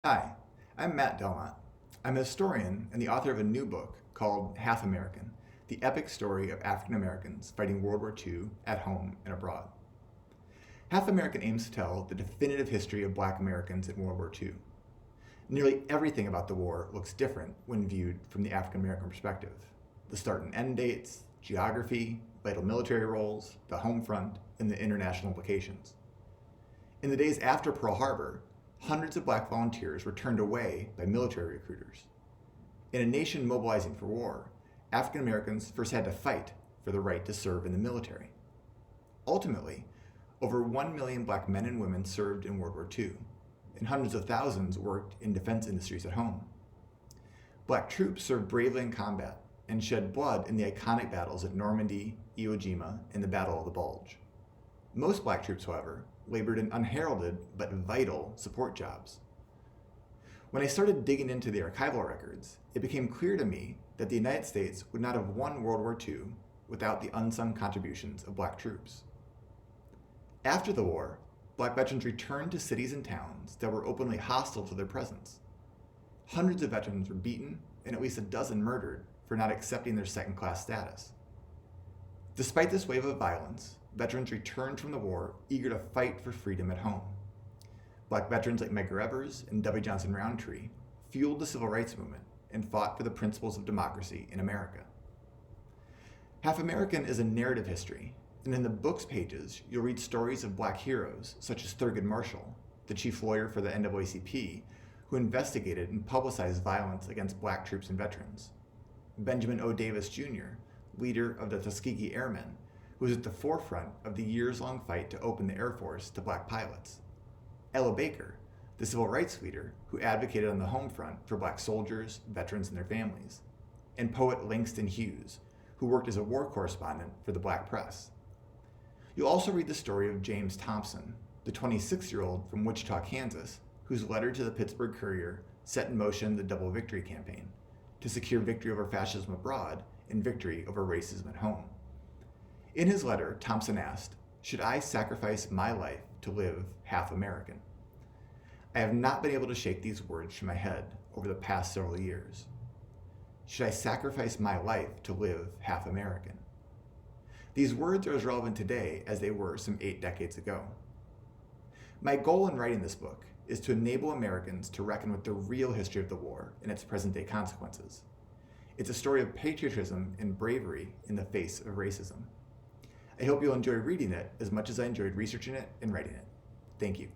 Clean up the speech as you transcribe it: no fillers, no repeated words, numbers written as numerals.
Hi, I'm Matt Delmont. I'm a historian and the author of a new book called Half American, the epic story of African Americans fighting World War II at home and abroad. Half American aims to tell the definitive history of Black Americans in World War II. Nearly everything about the war looks different when viewed from the African American perspective. The start and end dates, geography, vital military roles, the home front, and the international implications. In the days after Pearl Harbor, hundreds of Black volunteers were turned away by military recruiters. In a nation mobilizing for war, African Americans first had to fight for the right to serve in the military. Ultimately, over 1 million Black men and women served in World War II, and hundreds of thousands worked in defense industries at home. Black troops served bravely in combat and shed blood in the iconic battles at Normandy, Iwo Jima, and the Battle of the Bulge. Most Black troops, however, labored in unheralded but vital support jobs. When I started digging into the archival records, it became clear to me that the United States would not have won World War II without the unsung contributions of Black troops. After the war, Black veterans returned to cities and towns that were openly hostile to their presence. Hundreds of veterans were beaten and at least a dozen murdered for not accepting their second-class status. Despite this wave of violence, veterans returned from the war eager to fight for freedom at home. Black veterans like Medgar Evers and W. Johnson Roundtree fueled the civil rights movement and fought for the principles of democracy in America. Half American is a narrative history, and in the book's pages, you'll read stories of Black heroes such as Thurgood Marshall, the chief lawyer for the NAACP, who investigated and publicized violence against Black troops and veterans. Benjamin O. Davis Jr., leader of the Tuskegee Airmen, who was at the forefront of the years-long fight to open the Air Force to Black pilots. Ella Baker, the civil rights leader who advocated on the home front for Black soldiers, veterans, and their families. And poet Langston Hughes, who worked as a war correspondent for the Black press. You'll also read the story of James Thompson, the 26-year-old from Wichita, Kansas, whose letter to the Pittsburgh Courier set in motion the Double Victory campaign to secure victory over fascism abroad and victory over racism at home. In his letter, Thompson asked, "Should I sacrifice my life to live half American?" I have not been able to shake these words from my head over the past several years. Should I sacrifice my life to live half American? These words are as relevant today as they were some 8 decades ago. My goal in writing this book is to enable Americans to reckon with the real history of the war and its present-day consequences. It's a story of patriotism and bravery in the face of racism. I hope you'll enjoy reading it as much as I enjoyed researching it and writing it. Thank you.